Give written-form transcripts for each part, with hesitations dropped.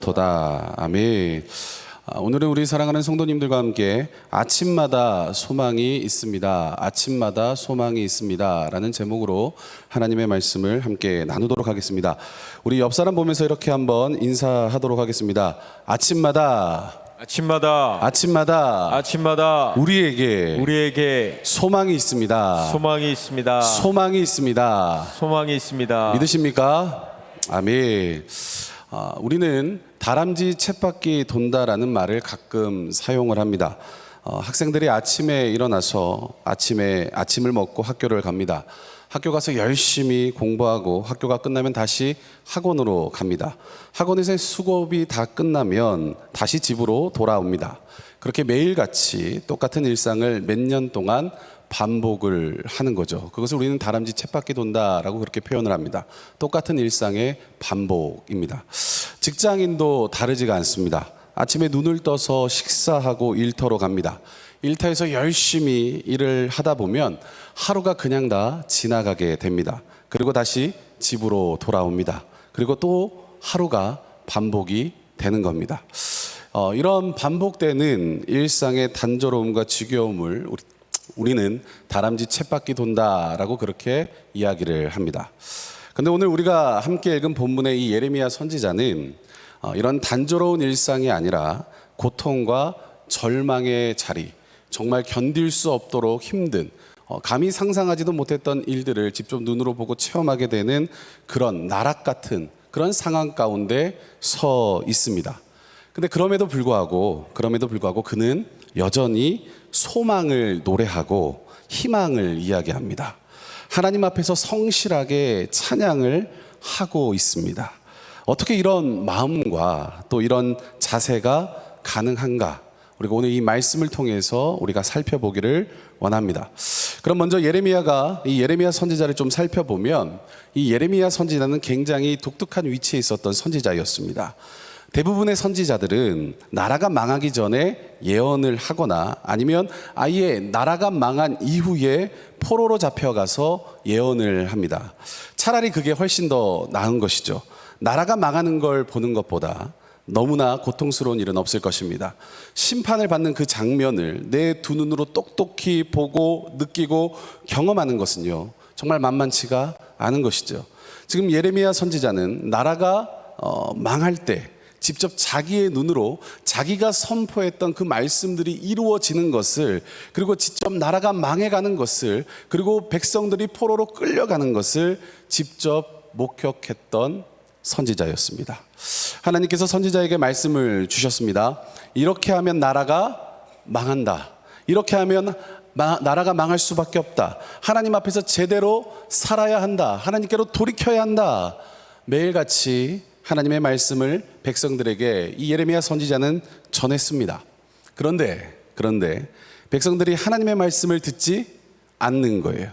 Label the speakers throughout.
Speaker 1: 도다. 아멘. 오늘은 우리 사랑하는 성도님들과 함께 아침마다 소망이 있습니다. 아침마다 소망이 있습니다. 라는 제목으로 하나님의 말씀을 함께 나누도록 하겠습니다. 우리 옆 사람 보면서 이렇게 한번 인사하도록 하겠습니다. 아침마다 우리에게 소망이 있습니다.
Speaker 2: 소망이 있습니다.
Speaker 1: 소망이 있습니다.
Speaker 2: 소망이 있습니다.
Speaker 1: 믿으십니까? 아멘. 우리는 다람쥐 쳇바퀴 돈다라는 말을 가끔 사용을 합니다. 학생들이 아침에 일어나서 아침을 먹고 학교를 갑니다. 학교 가서 열심히 공부하고 학교가 끝나면 다시 학원으로 갑니다. 학원에서의 수업이 다 끝나면 다시 집으로 돌아옵니다. 그렇게 매일같이 똑같은 일상을 몇 년 동안 반복을 하는 거죠. 그것을 우리는 다람쥐 쳇바퀴 돈다라고 그렇게 표현을 합니다. 똑같은 일상의 반복입니다. 직장인도 다르지가 않습니다. 아침에 눈을 떠서 식사하고 일터로 갑니다. 일터에서 열심히 일을 하다 보면 하루가 그냥 다 지나가게 됩니다. 그리고 다시 집으로 돌아옵니다. 그리고 또 하루가 반복이 되는 겁니다. 이런 반복되는 일상의 단조로움과 지겨움을 우리는 다람쥐 쳇바퀴 돈다라고 그렇게 이야기를 합니다. 근데 오늘 우리가 함께 읽은 본문의 이 예레미야 선지자는 이런 단조로운 일상이 아니라 고통과 절망의 자리, 정말 견딜 수 없도록 힘든, 감히 상상하지도 못했던 일들을 직접 눈으로 보고 체험하게 되는 그런 나락 같은 그런 상황 가운데 서 있습니다. 근데 그럼에도 불구하고 그는 여전히 소망을 노래하고 희망을 이야기합니다. 하나님 앞에서 성실하게 찬양을 하고 있습니다. 어떻게 이런 마음과 또 이런 자세가 가능한가? 우리가 오늘 이 말씀을 통해서 우리가 살펴보기를 원합니다. 그럼 먼저 이 예레미야 선지자를 좀 살펴보면 이 예레미야 선지자는 굉장히 독특한 위치에 있었던 선지자였습니다. 대부분의 선지자들은 나라가 망하기 전에 예언을 하거나 아니면 아예 나라가 망한 이후에 포로로 잡혀가서 예언을 합니다. 차라리 그게 훨씬 더 나은 것이죠. 나라가 망하는 걸 보는 것보다 너무나 고통스러운 일은 없을 것입니다. 심판을 받는 그 장면을 내 두 눈으로 똑똑히 보고 느끼고 경험하는 것은요, 정말 만만치가 않은 것이죠. 지금 예레미야 선지자는 나라가 망할 때 직접 자기의 눈으로 자기가 선포했던 그 말씀들이 이루어지는 것을, 그리고 직접 나라가 망해가는 것을, 그리고 백성들이 포로로 끌려가는 것을 직접 목격했던 선지자였습니다. 하나님께서 선지자에게 말씀을 주셨습니다. 이렇게 하면 나라가 망한다. 이렇게 하면 나라가 망할 수밖에 없다. 하나님 앞에서 제대로 살아야 한다. 하나님께로 돌이켜야 한다. 매일같이 하나님의 말씀을 백성들에게 이 예레미야 선지자는 전했습니다. 그런데 백성들이 하나님의 말씀을 듣지 않는 거예요.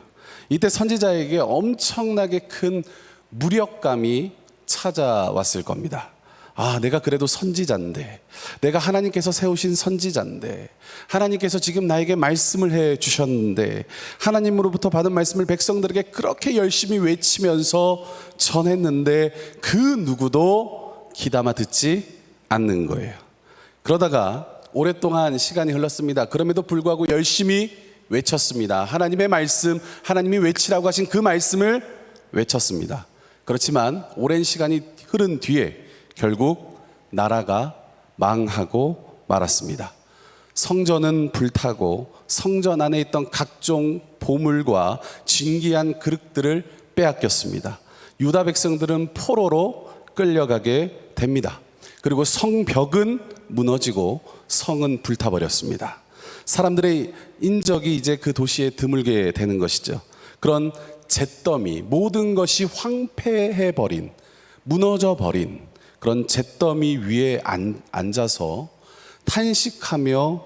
Speaker 1: 이때 선지자에게 엄청나게 큰 무력감이 찾아왔을 겁니다. 내가 그래도 선지자인데, 내가 하나님께서 세우신 선지자인데, 하나님께서 지금 나에게 말씀을 해 주셨는데, 하나님으로부터 받은 말씀을 백성들에게 그렇게 열심히 외치면서 전했는데 그 누구도 귀담아 듣지 않는 거예요. 그러다가 오랫동안 시간이 흘렀습니다. 그럼에도 불구하고 열심히 외쳤습니다. 하나님의 말씀, 하나님이 외치라고 하신 그 말씀을 외쳤습니다. 그렇지만 오랜 시간이 흐른 뒤에 결국 나라가 망하고 말았습니다. 성전은 불타고 성전 안에 있던 각종 보물과 진귀한 그릇들을 빼앗겼습니다. 유다 백성들은 포로로 끌려가게 됩니다. 그리고 성벽은 무너지고 성은 불타버렸습니다. 사람들의 인적이 이제 그 도시에 드물게 되는 것이죠. 그런 잿더미, 모든 것이 황폐해버린, 무너져버린 그런 잿더미 위에 앉아서 탄식하며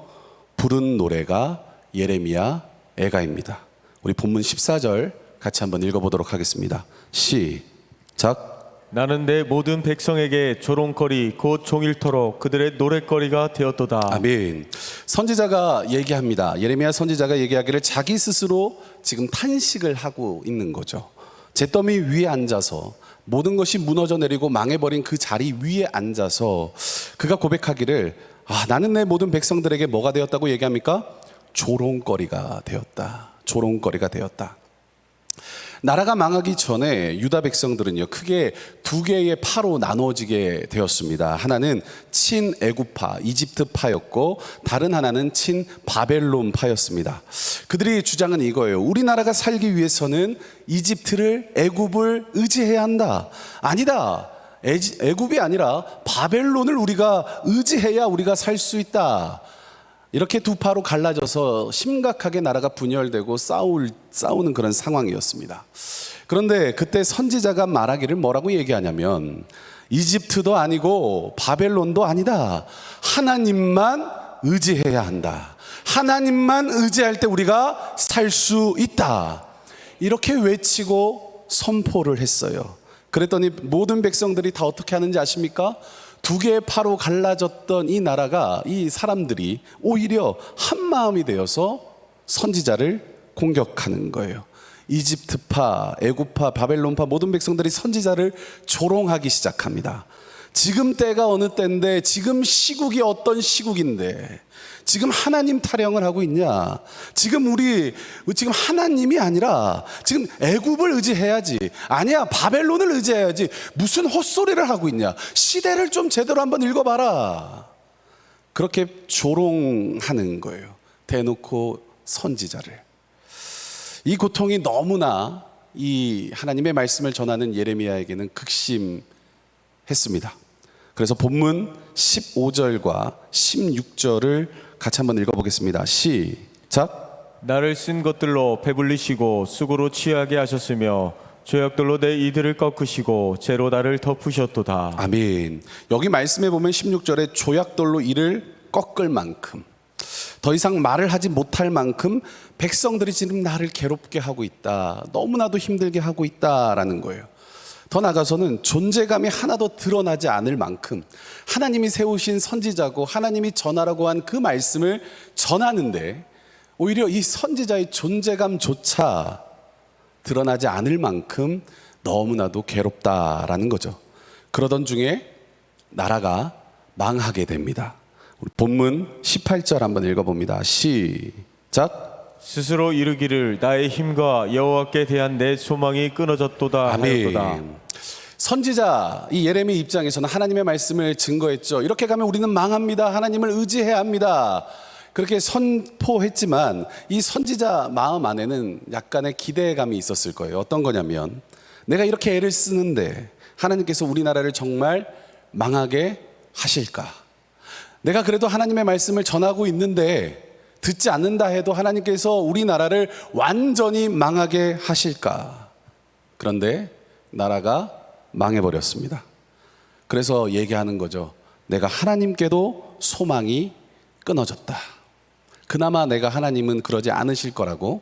Speaker 1: 부른 노래가 예레미야 애가입니다. 우리 본문 14절 같이 한번 읽어보도록 하겠습니다. 시작.
Speaker 2: 나는 내 모든 백성에게 조롱거리 곧 종일토록 그들의 노랫거리가 되었도다.
Speaker 1: 아멘. 선지자가 얘기합니다. 예레미야 선지자가 얘기하기를 자기 스스로 지금 탄식을 하고 있는 거죠. 잿더미 위에 앉아서 모든 것이 무너져 내리고 망해버린 그 자리 위에 앉아서 그가 고백하기를 나는 내 모든 백성들에게 뭐가 되었다고 얘기합니까? 조롱거리가 되었다. 조롱거리가 되었다. 나라가 망하기 전에 유다 백성들은요, 크게 두 개의 파로 나누어지게 되었습니다. 하나는 친 애굽파, 이집트파였고 다른 하나는 친 바벨론파였습니다. 그들의 주장은 이거예요. 우리나라가 살기 위해서는 이집트를, 애굽을 의지해야 한다. 아니다. 애굽이 아니라 바벨론을 우리가 의지해야 우리가 살 수 있다. 이렇게 두 파로 갈라져서 심각하게 나라가 분열되고 싸우는 그런 상황이었습니다. 그런데 그때 선지자가 말하기를 뭐라고 얘기하냐면 이집트도 아니고 바벨론도 아니다. 하나님만 의지해야 한다. 하나님만 의지할 때 우리가 살 수 있다. 이렇게 외치고 선포를 했어요. 그랬더니 모든 백성들이 다 어떻게 하는지 아십니까? 두 개의 파로 갈라졌던 이 나라가, 이 사람들이 오히려 한 마음이 되어서 선지자를 공격하는 거예요. 이집트파, 애굽파, 바벨론파 모든 백성들이 선지자를 조롱하기 시작합니다. 지금 때가 어느 때인데, 지금 시국이 어떤 시국인데 지금 하나님 타령을 하고 있냐? 지금 하나님이 아니라 지금 애굽을 의지해야지. 아니야, 바벨론을 의지해야지. 무슨 헛소리를 하고 있냐? 시대를 좀 제대로 한번 읽어봐라. 그렇게 조롱하는 거예요. 대놓고 선지자를. 이 고통이 너무나 이 하나님의 말씀을 전하는 예레미야에게는 극심했습니다. 그래서 본문 15절과 16절을 같이 한번 읽어보겠습니다. 시작.
Speaker 2: 나를 쓴 것들로 배불리시고 쑥으로 취하게 하셨으며 조약돌로 내 이들을 꺾으시고 재로 나를 덮으셨도다.
Speaker 1: 아멘. 여기 말씀해 보면 16절에 조약돌로 이를 꺾을 만큼, 더 이상 말을 하지 못할 만큼 백성들이 지금 나를 괴롭게 하고 있다. 너무나도 힘들게 하고 있다라는 거예요. 더 나아가서는 존재감이 하나도 드러나지 않을 만큼 하나님이 세우신 선지자고 하나님이 전하라고 한 그 말씀을 전하는데 오히려 이 선지자의 존재감조차 드러나지 않을 만큼 너무나도 괴롭다라는 거죠. 그러던 중에 나라가 망하게 됩니다. 우리 본문 18절 한번 읽어봅니다. 시작.
Speaker 2: 스스로 이르기를 나의 힘과 여호와께 대한 내 소망이 끊어졌도다 하였도다.
Speaker 1: 아멘. 선지자 이 예레미 입장에서는 하나님의 말씀을 증거했죠. 이렇게 가면 우리는 망합니다. 하나님을 의지해야 합니다. 그렇게 선포했지만 이 선지자 마음 안에는 약간의 기대감이 있었을 거예요. 어떤 거냐면 내가 이렇게 애를 쓰는데 하나님께서 우리나라를 정말 망하게 하실까? 내가 그래도 하나님의 말씀을 전하고 있는데 듣지 않는다 해도 하나님께서 우리나라를 완전히 망하게 하실까? 그런데 나라가 망해버렸습니다. 그래서 얘기하는 거죠. 내가 하나님께도 소망이 끊어졌다. 그나마 내가 하나님은 그러지 않으실 거라고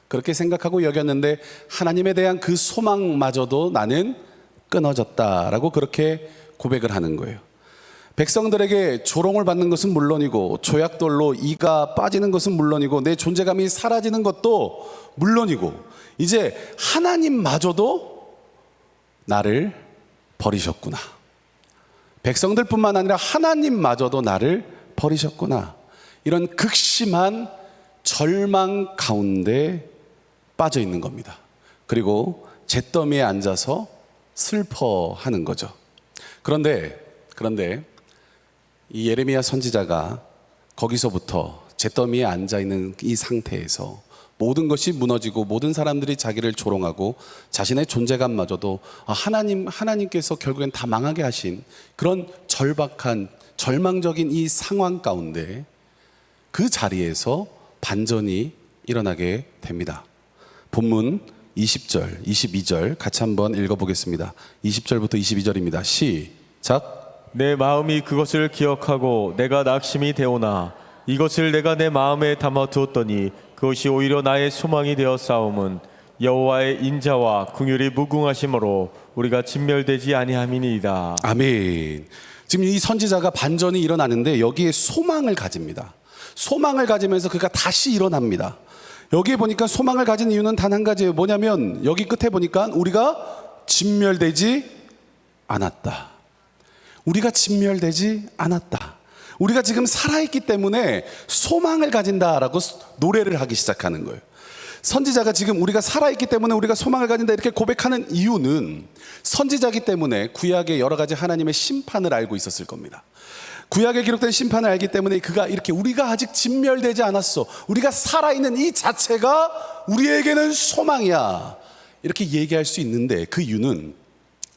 Speaker 1: 그렇게 생각하고 여겼는데 하나님에 대한 그 소망마저도 나는 끊어졌다라고 그렇게 고백을 하는 거예요. 백성들에게 조롱을 받는 것은 물론이고 조약돌로 이가 빠지는 것은 물론이고 내 존재감이 사라지는 것도 물론이고 이제 하나님마저도 나를 버리셨구나. 백성들뿐만 아니라 하나님마저도 나를 버리셨구나. 이런 극심한 절망 가운데 빠져 있는 겁니다. 그리고 잿더미에 앉아서 슬퍼하는 거죠. 그런데 이 예레미야 선지자가 거기서부터 잿더미에 앉아 있는 이 상태에서 모든 것이 무너지고 모든 사람들이 자기를 조롱하고 자신의 존재감마저도 하나님께서 결국엔 다 망하게 하신 그런 절박한 절망적인 이 상황 가운데 그 자리에서 반전이 일어나게 됩니다. 본문 20절, 22절 같이 한번 읽어보겠습니다. 20절부터 22절입니다. 시작.
Speaker 2: 내 마음이 그것을 기억하고 내가 낙심이 되오나 이것을 내가 내 마음에 담아 두었더니 그것이 오히려 나의 소망이 되어 싸움은 여호와의 인자와 긍휼이 무궁하심으로 우리가 진멸되지 아니함이니이다.
Speaker 1: 아멘. 지금 이 선지자가 반전이 일어나는데 여기에 소망을 가집니다. 소망을 가지면서 그가 다시 일어납니다. 여기에 보니까 소망을 가진 이유는 단 한 가지예요. 뭐냐면 여기 끝에 보니까 우리가 진멸되지 않았다. 우리가 진멸되지 않았다. 우리가 지금 살아있기 때문에 소망을 가진다라고 노래를 하기 시작하는 거예요. 선지자가 지금 우리가 살아있기 때문에 우리가 소망을 가진다 이렇게 고백하는 이유는 선지자이기 때문에 구약의 여러 가지 하나님의 심판을 알고 있었을 겁니다. 구약에 기록된 심판을 알기 때문에 그가 이렇게 우리가 아직 진멸되지 않았어, 우리가 살아있는 이 자체가 우리에게는 소망이야, 이렇게 얘기할 수 있는데, 그 이유는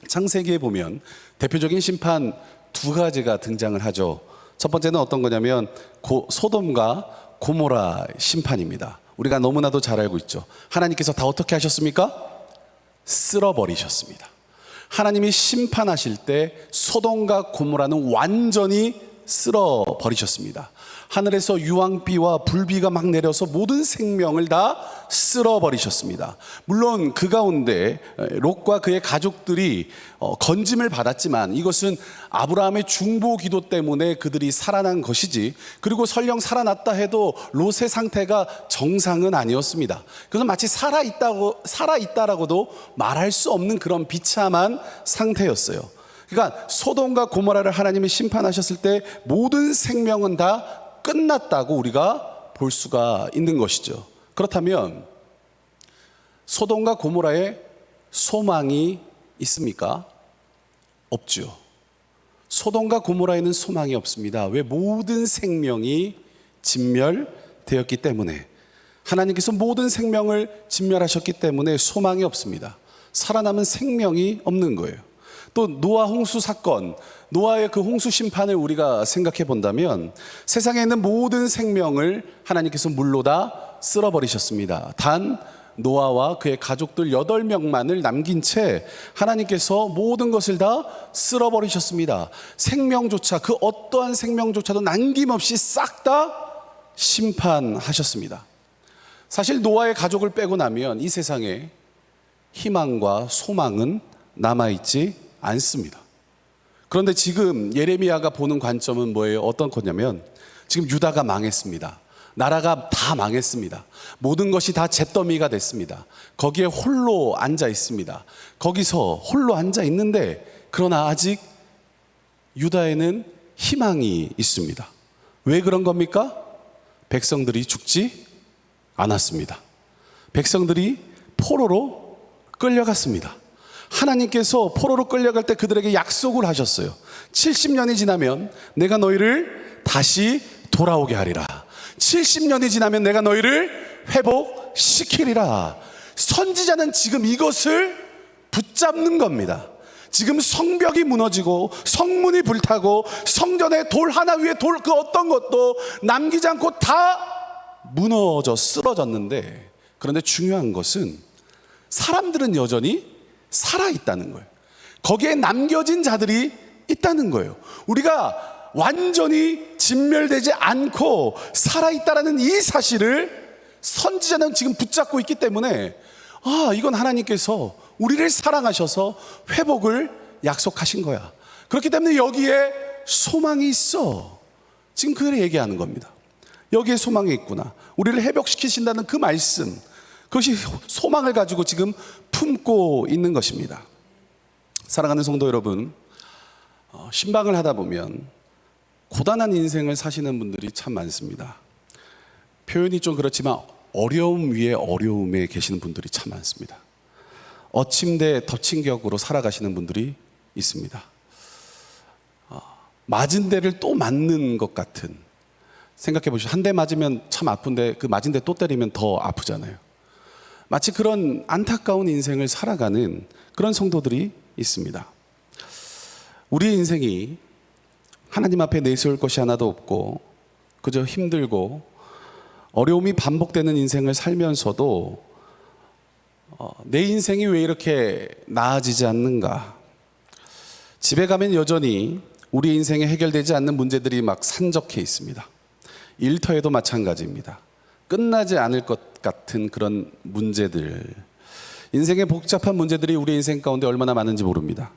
Speaker 1: 창세기에 보면 대표적인 심판 두 가지가 등장을 하죠. 첫 번째는 어떤 거냐면 소돔과 고모라 심판입니다. 우리가 너무나도 잘 알고 있죠. 하나님께서 다 어떻게 하셨습니까? 쓸어버리셨습니다. 하나님이 심판하실 때 소돔과 고모라는 완전히 쓸어버리셨습니다. 하늘에서 유황비와 불비가 막 내려서 모든 생명을 다 쓸어버리셨습니다. 물론 그 가운데 롯과 그의 가족들이 건짐을 받았지만 이것은 아브라함의 중보 기도 때문에 그들이 살아난 것이지, 그리고 설령 살아났다 해도 롯의 상태가 정상은 아니었습니다. 그래서 마치 살아있다라고도 말할 수 없는 그런 비참한 상태였어요. 그러니까 소돔과 고모라를 하나님이 심판하셨을 때 모든 생명은 다 끝났다고 우리가 볼 수가 있는 것이죠. 그렇다면 소돔과 고모라에 소망이 있습니까? 없죠. 소돔과 고모라에는 소망이 없습니다. 왜? 모든 생명이 진멸되었기 때문에. 하나님께서 모든 생명을 진멸하셨기 때문에 소망이 없습니다. 살아남은 생명이 없는 거예요. 또 노아 홍수 사건, 노아의 그 홍수 심판을 우리가 생각해 본다면 세상에 있는 모든 생명을 하나님께서 물로 다 쓸어버리셨습니다. 단 노아와 그의 가족들 8명만을 남긴 채 하나님께서 모든 것을 다 쓸어버리셨습니다. 생명조차, 그 어떠한 생명조차도 남김없이 싹 다 심판하셨습니다. 사실 노아의 가족을 빼고 나면 이 세상에 희망과 소망은 남아있지 않습니다. 그런데 지금 예레미야가 보는 관점은 뭐예요? 어떤 거냐면 지금 유다가 망했습니다. 나라가 다 망했습니다. 모든 것이 다 잿더미가 됐습니다. 거기에 홀로 앉아 있습니다. 거기서 홀로 앉아 있는데, 그러나 아직 유다에는 희망이 있습니다. 왜 그런 겁니까? 백성들이 죽지 않았습니다. 백성들이 포로로 끌려갔습니다. 하나님께서 포로로 끌려갈 때 그들에게 약속을 하셨어요. 70년이 지나면 내가 너희를 다시 돌아오게 하리라. 70년이 지나면 내가 너희를 회복시키리라. 선지자는 지금 이것을 붙잡는 겁니다. 지금 성벽이 무너지고 성문이 불타고 성전에 돌 하나 위에 돌 그 어떤 것도 남기지 않고 다 무너져 쓰러졌는데, 그런데 중요한 것은 사람들은 여전히 살아있다는 거예요. 거기에 남겨진 자들이 있다는 거예요. 우리가 완전히 진멸되지 않고 살아있다라는 이 사실을 선지자는 지금 붙잡고 있기 때문에, 이건 하나님께서 우리를 사랑하셔서 회복을 약속하신 거야. 그렇기 때문에 여기에 소망이 있어. 지금 그걸 얘기하는 겁니다. 여기에 소망이 있구나. 우리를 회복시키신다는 그 말씀, 그것이 소망을 가지고 지금 품고 있는 것입니다. 사랑하는 성도 여러분, 신방을 하다 보면 고단한 인생을 사시는 분들이 참 많습니다. 표현이 좀 그렇지만 어려움 위에 어려움에 계시는 분들이 참 많습니다. 어침대 덮친 격으로 살아가시는 분들이 있습니다. 맞은 데를 또 맞는 것 같은, 생각해 보시죠. 한 대 맞으면 참 아픈데 그 맞은 데 또 때리면 더 아프잖아요. 마치 그런 안타까운 인생을 살아가는 그런 성도들이 있습니다. 우리의 인생이 하나님 앞에 내세울 것이 하나도 없고 그저 힘들고 어려움이 반복되는 인생을 살면서도 내 인생이 왜 이렇게 나아지지 않는가? 집에 가면 여전히 우리 인생에 해결되지 않는 문제들이 막 산적해 있습니다. 일터에도 마찬가지입니다. 끝나지 않을 것 같은 그런 문제들, 인생의 복잡한 문제들이 우리 인생 가운데 얼마나 많은지 모릅니다.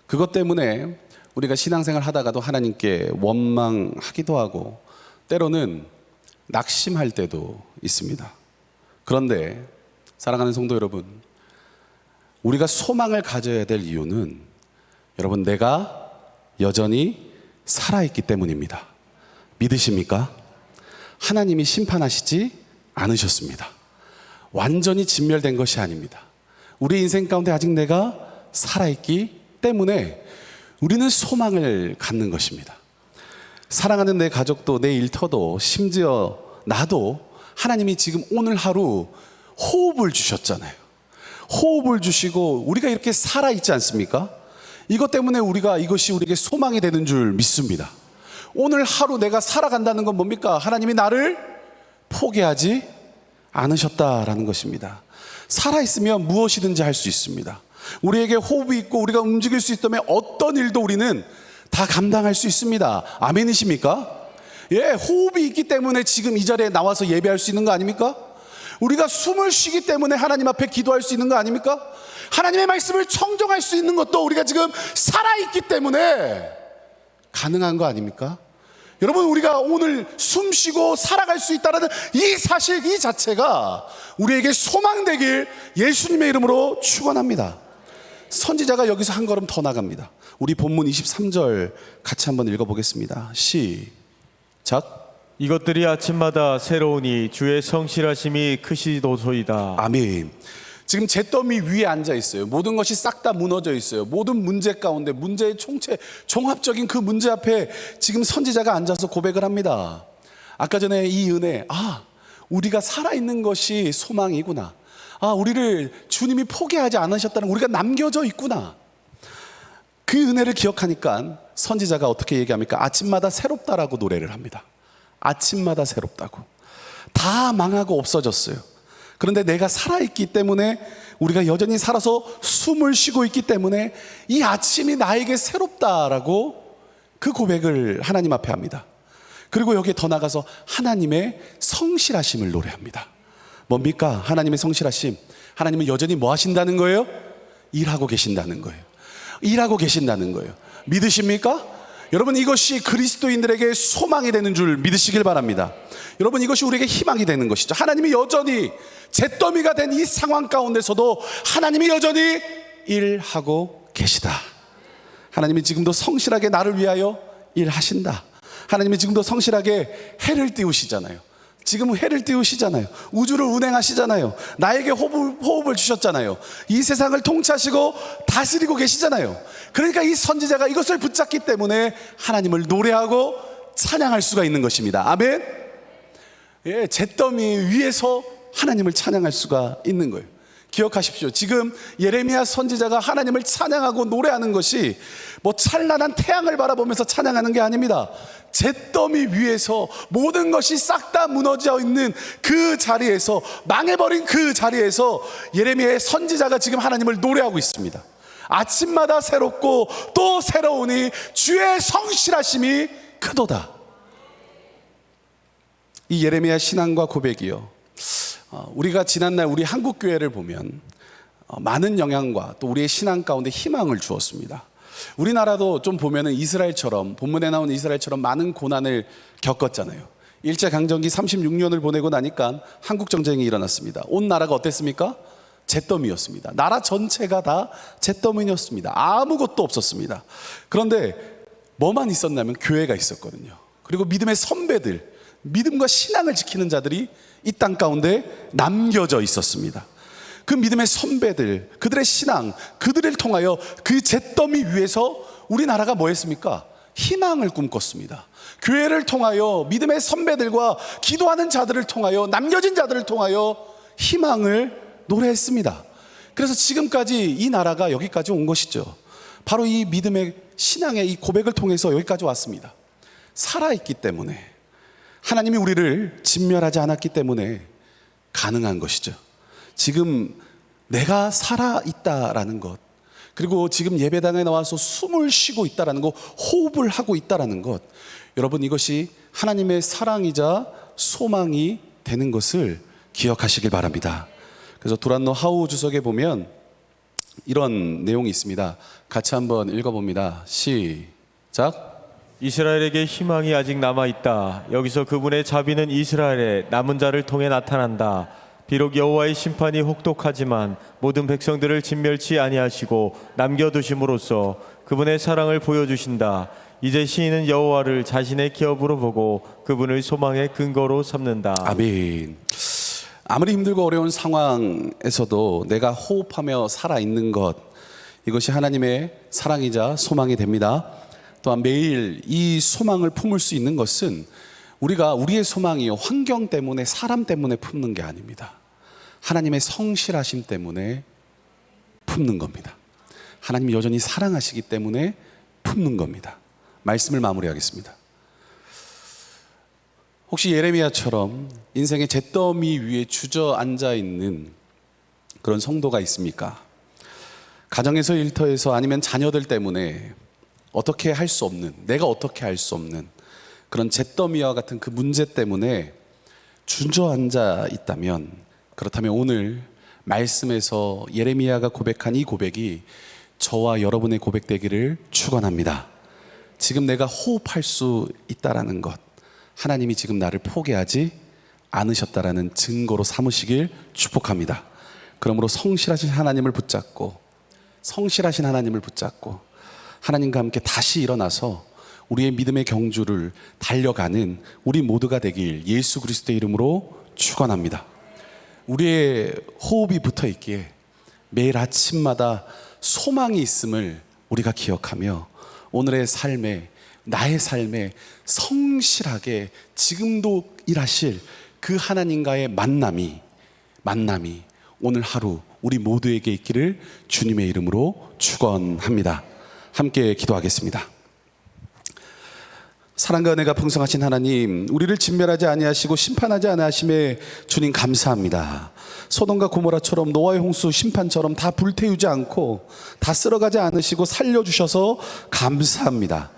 Speaker 1: 그것 때문에 우리가 신앙생활 하다가도 하나님께 원망하기도 하고 때로는 낙심할 때도 있습니다. 그런데 사랑하는 성도 여러분, 우리가 소망을 가져야 될 이유는 여러분, 내가 여전히 살아있기 때문입니다. 믿으십니까? 하나님이 심판하시지 않으셨습니다. 완전히 진멸된 것이 아닙니다. 우리 인생 가운데 아직 내가 살아있기 때문에 우리는 소망을 갖는 것입니다. 사랑하는 내 가족도, 내 일터도, 심지어 나도 하나님이 지금 오늘 하루 호흡을 주셨잖아요. 호흡을 주시고 우리가 이렇게 살아있지 않습니까? 이것 때문에 이것이 우리에게 소망이 되는 줄 믿습니다. 오늘 하루 내가 살아간다는 건 뭡니까? 하나님이 나를 포기하지 않으셨다라는 것입니다. 살아있으면 무엇이든지 할 수 있습니다. 우리에게 호흡이 있고 우리가 움직일 수 있다면 어떤 일도 우리는 다 감당할 수 있습니다. 아멘이십니까? 예, 호흡이 있기 때문에 지금 이 자리에 나와서 예배할 수 있는 거 아닙니까? 우리가 숨을 쉬기 때문에 하나님 앞에 기도할 수 있는 거 아닙니까? 하나님의 말씀을 청정할 수 있는 것도 우리가 지금 살아있기 때문에 가능한 거 아닙니까? 여러분, 우리가 오늘 숨 쉬고 살아갈 수 있다는 이 사실 이 자체가 우리에게 소망되길 예수님의 이름으로 축원합니다. 선지자가 여기서 한 걸음 더 나갑니다. 우리 본문 23절 같이 한번 읽어보겠습니다. 시작.
Speaker 2: 이것들이 아침마다 새로우니 주의 성실하심이 크시도소이다.
Speaker 1: 아멘. 지금 잿더미 위에 앉아 있어요. 모든 것이 싹 다 무너져 있어요. 모든 문제 가운데, 문제의 총체, 종합적인 그 문제 앞에 지금 선지자가 앉아서 고백을 합니다. 아까 전에 이 은혜, 우리가 살아있는 것이 소망이구나. 우리를 주님이 포기하지 않으셨다는, 우리가 남겨져 있구나. 그 은혜를 기억하니까 선지자가 어떻게 얘기합니까? 아침마다 새롭다라고 노래를 합니다. 아침마다 새롭다고. 다 망하고 없어졌어요. 그런데 내가 살아있기 때문에, 우리가 여전히 살아서 숨을 쉬고 있기 때문에 이 아침이 나에게 새롭다라고 그 고백을 하나님 앞에 합니다. 그리고 여기에 더 나가서 하나님의 성실하심을 노래합니다. 뭡니까? 하나님의 성실하심. 하나님은 여전히 뭐 하신다는 거예요? 일하고 계신다는 거예요. 일하고 계신다는 거예요. 믿으십니까? 여러분, 이것이 그리스도인들에게 소망이 되는 줄 믿으시길 바랍니다. 여러분, 이것이 우리에게 희망이 되는 것이죠. 하나님이 여전히 잿더미가 된 이 상황 가운데서도 하나님이 여전히 일하고 계시다. 하나님이 지금도 성실하게 나를 위하여 일하신다. 하나님이 지금도 성실하게 해를 띄우시잖아요. 지금 해를 띄우시잖아요. 우주를 운행하시잖아요. 나에게 호흡을 주셨잖아요. 이 세상을 통치하시고 다스리고 계시잖아요. 그러니까 이 선지자가 이것을 붙잡기 때문에 하나님을 노래하고 찬양할 수가 있는 것입니다. 아멘. 예, 잿더미 위에서 하나님을 찬양할 수가 있는 거예요. 기억하십시오. 지금 예레미야 선지자가 하나님을 찬양하고 노래하는 것이 뭐 찬란한 태양을 바라보면서 찬양하는 게 아닙니다. 잿더미 위에서 모든 것이 싹 다 무너져 있는 그 자리에서, 망해버린 그 자리에서 예레미야의 선지자가 지금 하나님을 노래하고 있습니다. 아침마다 새롭고 또 새로우니 주의 성실하심이 크도다. 이 예레미야 신앙과 고백이요, 우리가 지난날 우리 한국교회를 보면 많은 영향과 또 우리의 신앙 가운데 희망을 주었습니다. 우리나라도 좀 보면은 이스라엘처럼, 본문에 나온 이스라엘처럼 많은 고난을 겪었잖아요. 일제강점기 36년을 보내고 나니까 한국전쟁이 일어났습니다. 온 나라가 어땠습니까? 잿더미였습니다. 나라 전체가 다 잿더미였습니다. 아무것도 없었습니다. 그런데 뭐만 있었냐면 교회가 있었거든요. 그리고 믿음의 선배들, 믿음과 신앙을 지키는 자들이 이 땅 가운데 남겨져 있었습니다. 그 믿음의 선배들, 그들의 신앙, 그들을 통하여 그 잿더미 위에서 우리나라가 뭐 했습니까? 희망을 꿈꿨습니다. 교회를 통하여, 믿음의 선배들과 기도하는 자들을 통하여, 남겨진 자들을 통하여 희망을 노래했습니다. 그래서 지금까지 이 나라가 여기까지 온 것이죠. 바로 이 믿음의 신앙의 이 고백을 통해서 여기까지 왔습니다. 살아있기 때문에, 하나님이 우리를 진멸하지 않았기 때문에 가능한 것이죠. 지금 내가 살아있다라는 것, 그리고 지금 예배당에 나와서 숨을 쉬고 있다라는 것, 호흡을 하고 있다라는 것, 여러분, 이것이 하나님의 사랑이자 소망이 되는 것을 기억하시길 바랍니다. 그래서 두란노 하우 주석에 보면 이런 내용이 있습니다. 같이 한번 읽어봅니다. 시작.
Speaker 2: 이스라엘에게 희망이 아직 남아있다. 여기서 그분의 자비는 이스라엘의 남은 자를 통해 나타난다. 비록 여호와의 심판이 혹독하지만 모든 백성들을 진멸치 아니하시고 남겨두심으로써 그분의 사랑을 보여주신다. 이제 시인은 여호와를 자신의 기업으로 보고 그분을 소망의 근거로 삼는다.
Speaker 1: 아멘. 아무리 힘들고 어려운 상황에서도 내가 호흡하며 살아있는 것, 이것이 하나님의 사랑이자 소망이 됩니다. 또한 매일 이 소망을 품을 수 있는 것은 우리가 우리의 소망이 환경 때문에 사람 때문에 품는 게 아닙니다. 하나님의 성실하심 때문에 품는 겁니다. 하나님이 여전히 사랑하시기 때문에 품는 겁니다. 말씀을 마무리하겠습니다. 혹시 예레미야처럼 인생의 잿더미 위에 주저앉아 있는 그런 성도가 있습니까? 가정에서, 일터에서, 아니면 자녀들 때문에 어떻게 할 수 없는, 내가 어떻게 할 수 없는 그런 잿더미와 같은 그 문제 때문에 주저앉아 있다면, 그렇다면 오늘 말씀에서 예레미야가 고백한 이 고백이 저와 여러분의 고백되기를 축원합니다. 지금 내가 호흡할 수 있다라는 것, 하나님이 지금 나를 포기하지 않으셨다라는 증거로 삼으시길 축복합니다. 그러므로 성실하신 하나님을 붙잡고 하나님과 함께 다시 일어나서 우리의 믿음의 경주를 달려가는 우리 모두가 되길 예수 그리스도의 이름으로 축원합니다. 우리의 호흡이 붙어 있기에 매일 아침마다 소망이 있음을 우리가 기억하며 오늘의 삶에, 나의 삶에 성실하게 지금도 일하실 그 하나님과의 만남이 오늘 하루 우리 모두에게 있기를 주님의 이름으로 축원합니다. 함께 기도하겠습니다. 사랑과 은혜가 풍성하신 하나님, 우리를 진멸하지 아니하시고 심판하지 아니하심에 주님 감사합니다. 소돔과 고모라처럼 노아의 홍수 심판처럼 다 불태우지 않고 다 쓸어가지 않으시고 살려주셔서 감사합니다.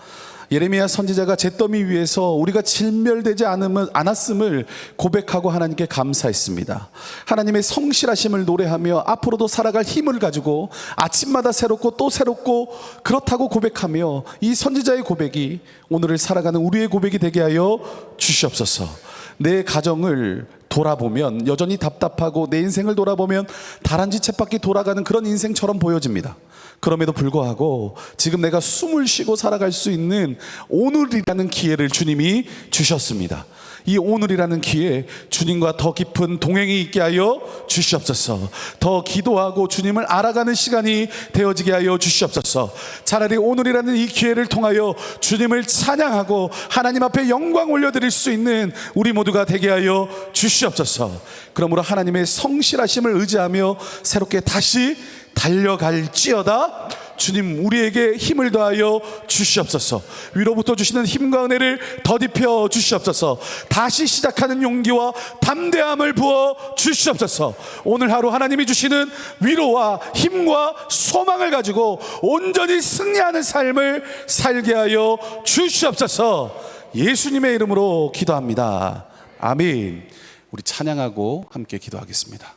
Speaker 1: 예레미야 선지자가 잿더미 위에서 우리가 진멸되지 않았음을 고백하고 하나님께 감사했습니다. 하나님의 성실하심을 노래하며 앞으로도 살아갈 힘을 가지고 아침마다 새롭고 또 새롭고 그렇다고 고백하며 이 선지자의 고백이 오늘을 살아가는 우리의 고백이 되게 하여 주시옵소서. 내 가정을 돌아보면 여전히 답답하고 내 인생을 돌아보면 다람쥐 쳇바퀴 돌아가는 그런 인생처럼 보여집니다. 그럼에도 불구하고 지금 내가 숨을 쉬고 살아갈 수 있는 오늘이라는 기회를 주님이 주셨습니다. 이 오늘이라는 기회에 주님과 더 깊은 동행이 있게 하여 주시옵소서. 더 기도하고 주님을 알아가는 시간이 되어지게 하여 주시옵소서. 차라리 오늘이라는 이 기회를 통하여 주님을 찬양하고 하나님 앞에 영광 올려드릴 수 있는 우리 모두가 되게 하여 주시옵소서. 그러므로 하나님의 성실하심을 의지하며 새롭게 다시 달려갈지어다 주님 우리에게 힘을 더하여 주시옵소서. 위로부터 주시는 힘과 은혜를 더딥혀 주시옵소서. 다시 시작하는 용기와 담대함을 부어 주시옵소서. 오늘 하루 하나님이 주시는 위로와 힘과 소망을 가지고 온전히 승리하는 삶을 살게 하여 주시옵소서. 예수님의 이름으로 기도합니다. 아멘. 우리 찬양하고 함께 기도하겠습니다.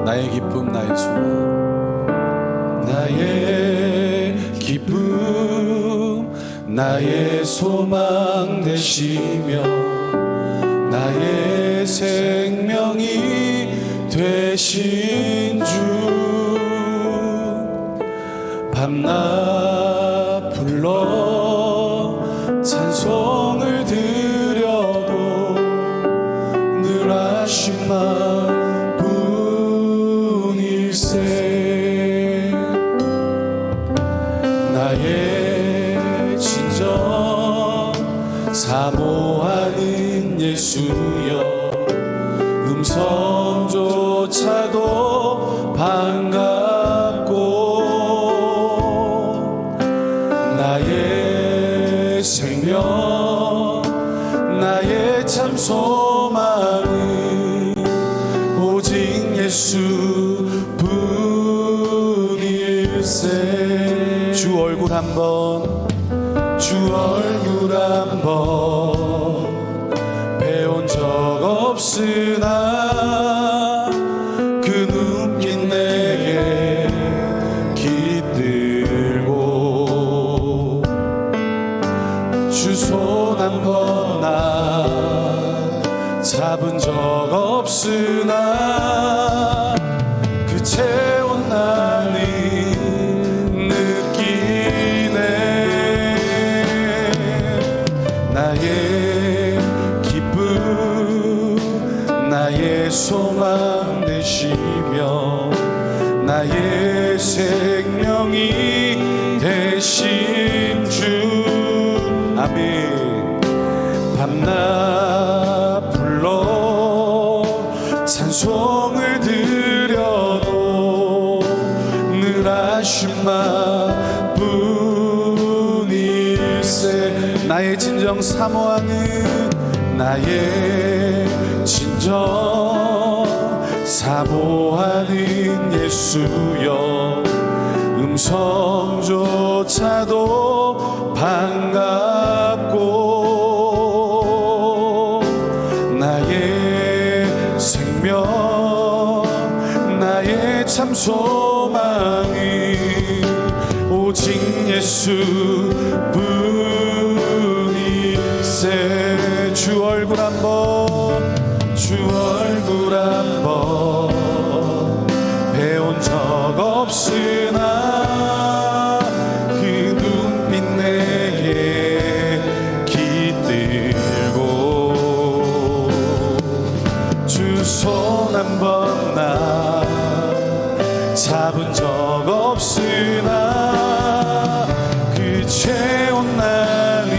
Speaker 1: 나의 기쁨, 나의 소망, 나의 기쁨, 나의 소망 되시며 나의 생명이 되신 주, 밤낮 불러 찬송을 드려도 늘 하심만 나의 진정 사모하는 예수여, 음성조차도 반갑고 나의 생명 나의 참 소망은 오직 예수 분일세. 주 얼굴 한번, 주 얼굴 한번 배운 적 없으나 그 눈빛 내게 잡은 적 없으나 그 채원난이 느끼네. 나의 기쁨 나의 소망 되시며 나의 생명이 되신 주. 아멘. 밤낮 불러 찬송을 드려도 늘 아심만 뿐일세. 나의 진정 사모하는 나의 진정 사모하는 예수여 음성조차도 반갑고 나의 생명 나의 참 소망이 오직 예수 뿐이세. 주 얼굴 한번 주 얼굴 한번 배운 적 없으나 그 눈빛 내게 깃들고 주 손 한번 나 잡은 적 없으나 그 채원난이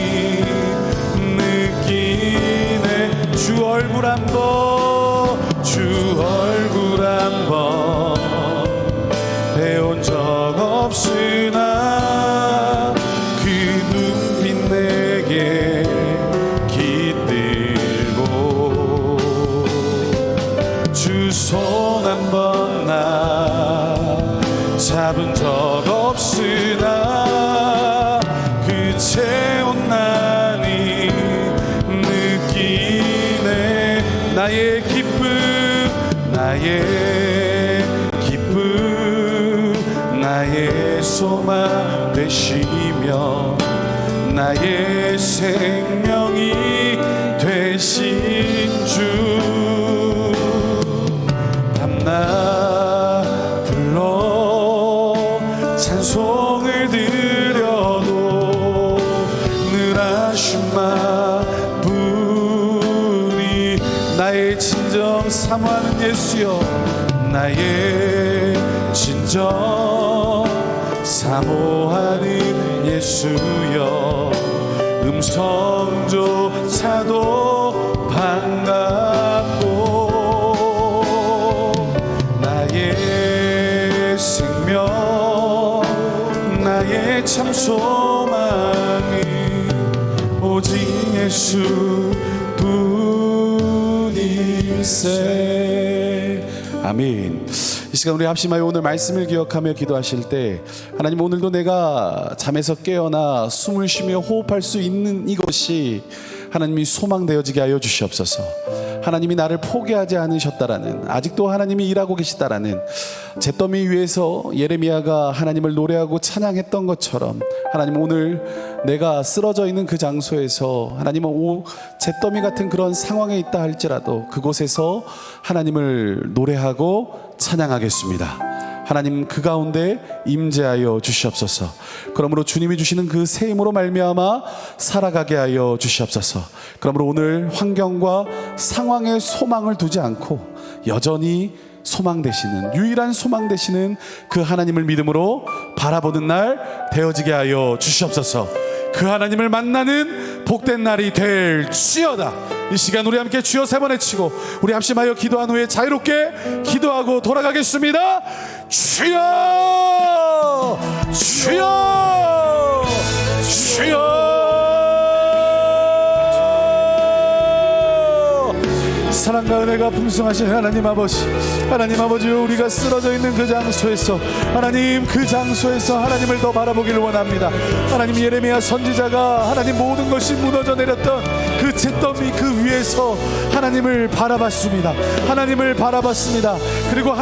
Speaker 1: 느끼네. 주 얼굴 한번 주 얼굴 한번 배운 적 없으나 그 눈빛 내게 깃들고 주 손 한번 나 잡은 적 없으나 그 채원난이 느끼네. 나의 기쁨 나의 기쁨 나의 소망 되시며 나의 생명이 되신 주. 밤낮 불러 찬송을 드려도 늘 아심만 뿐이 나의 진정 사모하는 예수여 나의 진정 사모하는 예수여 음성조차도 반갑고 나의 생명 나의 참 소망이 오직 예수 뿐이세. 아멘. 이 시간 우리 합심하여 오늘 말씀을 기억하며 기도하실 때 하나님 오늘도 내가 잠에서 깨어나 숨을 쉬며 호흡할 수 있는 이것이 하나님이 소망되어지게 하여 주시옵소서. 하나님이 나를 포기하지 않으셨다라는 아직도 하나님이 일하고 계시다라는 잿더미 위에서 예레미야가 하나님을 노래하고 찬양했던 것처럼 하나님 오늘 내가 쓰러져 있는 그 장소에서 하나님은 잿더미 같은 그런 상황에 있다 할지라도 그곳에서 하나님을 노래하고 찬양하겠습니다. 하나님 그 가운데 임재하여 주시옵소서. 그러므로 주님이 주시는 그 새 힘으로 말미암아 살아가게 하여 주시옵소서. 그러므로 오늘 환경과 상황에 소망을 두지 않고 여전히 소망 되시는 유일한 소망 되시는 그 하나님을 믿음으로 바라보는 날 되어지게 하여 주시옵소서. 그 하나님을 만나는 복된 날이 될지어다. 이 시간 우리 함께 주여 세 번 외치고 우리 합심하여 기도한 후에 자유롭게 기도하고 돌아가겠습니다. 주여 주여 주여. 사랑과 은혜가 풍성하신 하나님 아버지, 하나님 아버지, 우리가 쓰러져 있는 그 장소에서 하나님 그 장소에서 하나님을 더 바라보기를 원합니다. 하나님 예레미야 선지자가 하나님 모든 것이 무너져 내렸던 그 잿더미 그 위에서 하나님을 바라봤습니다. 하나님을 바라봤습니다. 그리고